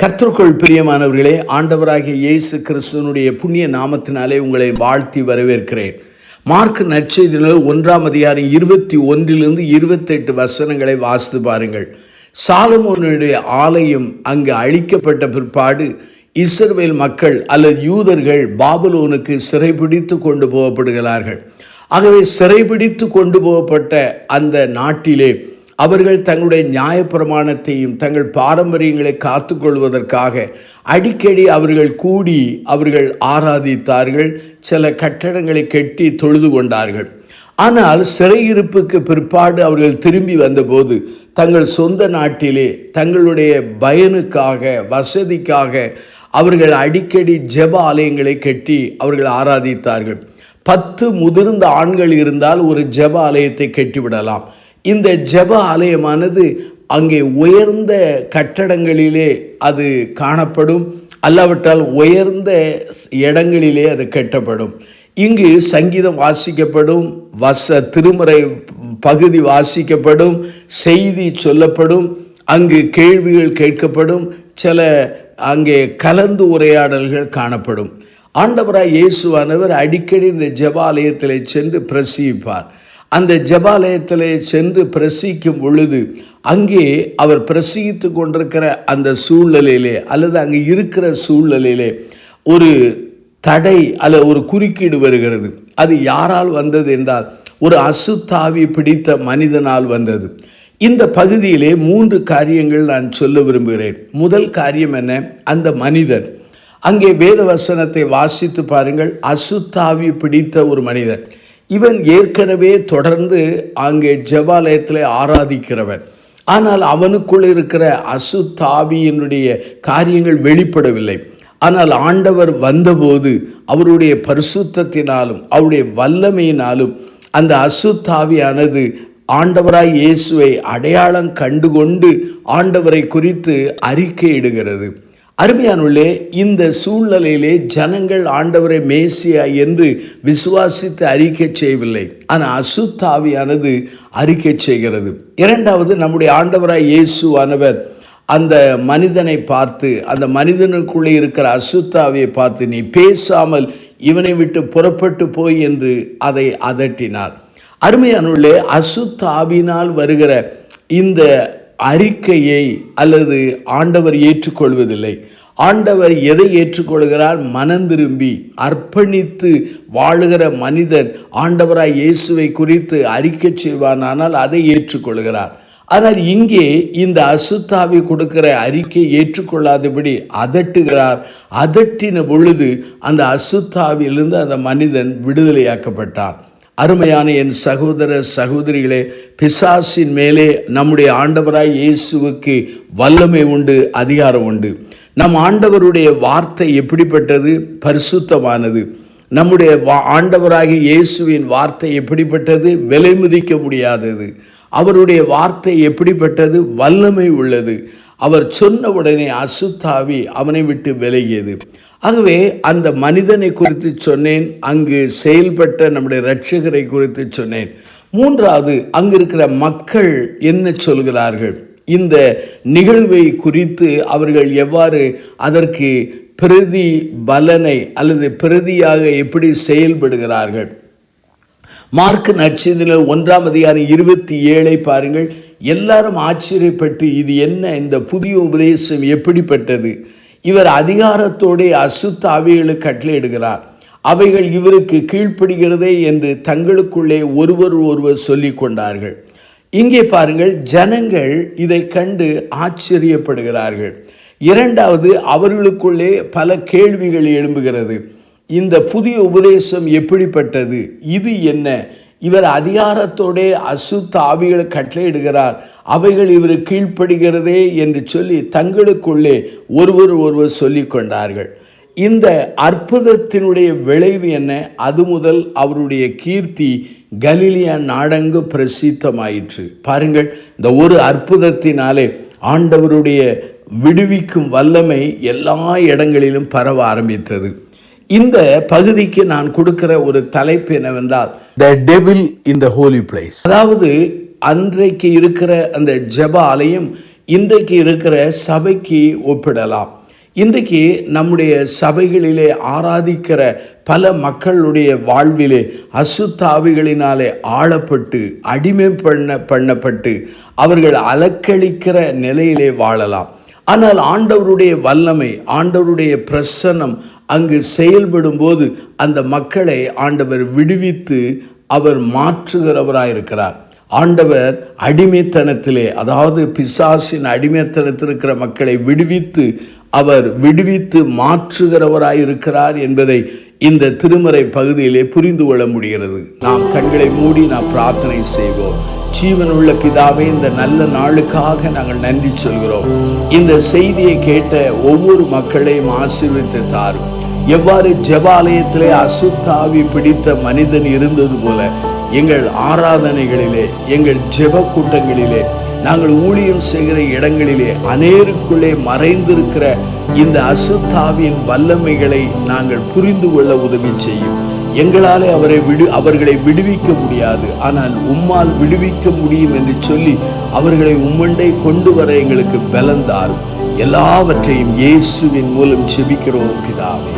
கர்த்தருக்குள் பிரியமானவர்களே, ஆண்டவராகிய இயேசு கிறிஸ்துவனுடைய புண்ணிய நாமத்தினாலே உங்களை வாழ்த்தி வரவேற்கிறேன். மார்க் நற்செய்தியில் 1 அதிகாரம் 21 28 வசனங்களை வாசித்து பாருங்கள். சாலமோனுடைய ஆலயம் அங்கு அழிக்கப்பட்ட பிற்பாடு இஸ்ரவேல் மக்கள் அல்லது யூதர்கள் பாபிலோனுக்கு சிறைபிடித்து கொண்டு போகப்படுகிறார்கள். ஆகவே சிறைபிடித்து கொண்டு போகப்பட்ட அந்த நாட்டிலே அவர்கள் தங்களுடைய நியாயப்பிரமாணத்தையும் தங்கள் பாரம்பரியங்களை காத்துக்கொள்வதற்காக அடிக்கடி அவர்கள் கூடி அவர்கள் ஆராதித்தார்கள். சில கட்டடங்களை கட்டி தொழுது கொண்டார்கள். ஆனால் சிறையிருப்புக்கு பிற்பாடு அவர்கள் திரும்பி வந்தபோது தங்கள் சொந்த நாட்டிலே தங்களுடைய பயனுக்காக வசதிக்காக அவர்கள் அடிக்கடி ஜெப ஆலயங்களை கட்டி அவர்கள் ஆராதித்தார்கள். 10 முதிர்ந்த ஆண்கள் இருந்தால் ஒரு ஜெப ஆலயத்தை கட்டிவிடலாம். இந்த ஜெப ஆலயமானது அங்கே உயர்ந்த கட்டடங்களிலே அது காணப்படும், அல்லாவிட்டால் உயர்ந்த இடங்களிலே அது கட்டப்படும். இங்கு சங்கீதம் வாசிக்கப்படும், திருமறை பகுதி வாசிக்கப்படும், செய்தி சொல்லப்படும், அங்கு கேள்விகள் கேட்கப்படும், சில அங்கே கலந்து உரையாடல்கள் காணப்படும். ஆண்டவராய் இயேசுவானவர் அடிக்கடி இந்த ஜெபாலயத்திலே சென்று பிரசங்கிப்பார். அந்த ஜெபாலயத்திலே சென்று பிரசங்கிக்கும் பொழுது அங்கே அவர் பிரசங்கித்து கொண்டிருக்கிற அந்த சூழ்நிலையிலே அல்லது அங்கே இருக்கிற சூழ்நிலையிலே ஒரு தடை அல்லது ஒரு குறுக்கீடு வருகிறது. அது யாரால் வந்தது என்றால் ஒரு அசுத்தாவி பிடித்த மனிதனால் வந்தது. இந்த பகுதியிலே 3 காரியங்கள் நான் சொல்ல விரும்புகிறேன். முதல் காரியம் என்ன? அந்த மனிதன் அங்கே வேத வசனத்தை வாசித்து பாருங்கள். அசுத்தாவி பிடித்த ஒரு மனிதன். இவன் ஏற்கனவே தொடர்ந்து அங்கே ஜெபாலயத்திலே ஆராதிக்கிறவன். ஆனால் அவனுக்குள் இருக்கிற அசுத்தாவியினுடைய காரியங்கள் வெளிப்படவில்லை. ஆனால் ஆண்டவர் வந்தபோது அவருடைய பரிசுத்தத்தினாலும் அவருடைய வல்லமையினாலும் அந்த அசுத்தாவியானது ஆண்டவராய் இயேசுவை அடையாளம் கண்டுகொண்டு ஆண்டவரை குறித்து அறிக்கையிடுகிறது. அருமையானுள்ளே, இந்த சூழ்நிலையிலே ஜனங்கள் ஆண்டவரை மேசியா என்று விசுவாசித்து அறிக்கை செய்யவில்லை. ஆனால் அசுத்தாவியானது அறிக்கை செய்கிறது. இரண்டாவது, நம்முடைய ஆண்டவராய் இயேசுவானவர் அந்த மனிதனை பார்த்து, அந்த மனிதனுக்குள்ளே இருக்கிற அசுத்தாவியை பார்த்து, நீ பேசாமல் இவனை விட்டு புறப்பட்டு போய் என்று அதை அதட்டினார். அருமையானுள்ளே, அசுத்தாவினால் வருகிற இந்த அறிக்கையை அல்லது ஆண்டவர் ஏற்றுக்கொள்வதில்லை. ஆண்டவர் எதை ஏற்றுக்கொள்கிறார்? மனம் திரும்பி அர்ப்பணித்து வாழுகிற மனிதன் ஆண்டவராய் இயேசுவை குறித்து அறிக்கை செய்வானால் அதை ஏற்றுக்கொள்கிறார். ஆனால் இங்கே இந்த அசுத்தாவி கொடுக்கிற அறிக்கை ஏற்றுக்கொள்ளாதபடி அதட்டுகிறார். அதட்டின பொழுது அந்த அசுத்தாவிலிருந்து அந்த மனிதன் விடுதலையாக்கப்பட்டான். அருமையான என் சகோதர சகோதரிகளே, பிசாசின் மேலே நம்முடைய ஆண்டவராய் இயேசுவுக்கு வல்லமை உண்டு, அதிகாரம் உண்டு. நம் ஆண்டவருடைய வார்த்தை எப்படிப்பட்டது? பரிசுத்தமானது. நம்முடைய ஆண்டவராகிய இயேசுவின் வார்த்தை எப்படிப்பட்டது? விலை மதிக்க முடியாதது. அவருடைய வார்த்தை எப்படிப்பட்டது? வல்லமை உள்ளது. அவர் சொன்ன உடனே அசுத்தாவி அவனை விட்டு விலகியது. ஆகவே அந்த மனிதனை குறித்து சொன்னேன், அங்கு செயல்பட்ட நம்முடைய இரட்சகரை குறித்து சொன்னேன். மூன்றாவது, அங்கு இருக்கிற மக்கள் என்ன சொல்கிறார்கள், இந்த நிகழ்வை குறித்து அவர்கள் எவ்வாறு அதற்கு பிரதி பலனை அல்லது பிரதியாக எப்படி செயல்படுகிறார்கள். மார்க் நற்செய்தியில் 1 அதிகாரம் 27 பாருங்கள். எல்லாரும் ஆச்சரியப்பட்டு, இது என்ன, இந்த புதிய உபதேசம் எப்படிப்பட்டது? இவர் அதிகாரத்தோடு அசுத்தாவிகளுக்கு கட்டளையிடுகிறார், அவைகள் இவருக்கு கீழ்ப்படுகிறதே என்று தங்களுக்குள்ளே ஒருவர் சொல்லிக் கொண்டார்கள். இங்கே பாருங்கள், ஜனங்கள் இதை கண்டு ஆச்சரியப்படுகிறார்கள். இரண்டாவது, அவர்களுக்குள்ளே பல கேள்விகள் எழும்புகிறது. இந்த புதிய உபதேசம் எப்படிப்பட்டது? இது என்ன? இவர் அதிகாரத்தோடே அசுத்த ஆவிகளை கட்டளையிடுகிறார், அவைகள் இவர் கீழ்ப்படுகிறதே என்று சொல்லி தங்களுக்குள்ளே ஒருவர் சொல்லிக் கொண்டார்கள். இந்த அற்புதத்தினுடைய விளைவு என்ன? அது முதல் அவருடைய கீர்த்தி கலிலியா நாடெங்கு பிரசித்தமாயிற்று. பாருங்கள், இந்த ஒரு அற்புதத்தினாலே ஆண்டவருடைய விடுவிக்கும் வல்லமை எல்லா இடங்களிலும் பரவ ஆரம்பித்தது. இந்த பகுதிக்கு நான் கொடுக்கிற ஒரு தலைப்பு என்னவென்றால், The Devil in the Holy Place. அதாவது அன்றைக்கு இருக்கிற அந்த ஜெப ஆலயம் இன்றைக்கு இருக்கிற சபைக்கு ஒப்பிடலாம். இன்றைக்கு நம்முடைய சபைகளிலே ஆராதிக்கிற பல மக்களுடைய வாழ்விலே அசுத்தாவிகளினாலே ஆளப்பட்டு அடிமை பண்ணப்பட்டு அவர்கள் அலக்களிக்கிற நிலையிலே வாழலாம். ஆனால் ஆண்டவருடைய வல்லமை, ஆண்டவருடைய பிரசன்னம் அங்கு செயல்படும் போது அந்த மக்களை ஆண்டவர் விடுவித்து அவர் மாற்றுகிறவராயிருக்கிறார். ஆண்டவர் அடிமைத்தனத்திலே, அதாவது பிசாசின் அடிமைத்தனத்தில் இருக்கிற மக்களை விடுவித்து மாற்றுகிறவராயிருக்கிறார் என்பதை இந்த திருமறை பகுதியிலே புரிந்து கொள்ள முடிகிறது. நாம் கண்களை மூடி நாம் பிரார்த்தனை செய்வோம். ஜீவனுள்ள பிதாவே, இந்த நல்ல நாளுக்காக நாங்கள் நன்றி சொல்கிறோம். இந்த செய்தியை கேட்ட ஒவ்வொரு மக்களையும் ஆசீர்வதித்து தாரும். எவ்வாறு ஜெபாலயத்திலே அசுத்தாவி பிடித்த மனிதன் இருந்தது போல எங்கள் ஆராதனைகளிலே, எங்கள் ஜெப கூட்டங்களிலே, நாங்கள் ஊழியம் செய்கிற இடங்களிலே அநேருக்குள்ளே மறைந்திருக்கிற இந்த அசுத்தாவின் வல்லமைகளை நாங்கள் புரிந்து கொள்ள உதவி செய்யும். எங்களாலே அவர்களை விடுவிக்க முடியாது, ஆனால் உம்மால் விடுவிக்க முடியும் என்று சொல்லி அவர்களை உம்மண்டை கொண்டு வர எங்களுக்கு பலந்தாரும். எல்லாவற்றையும் இயேசுவின் மூலம் ஜெபிக்கிறோம் பிதாவே.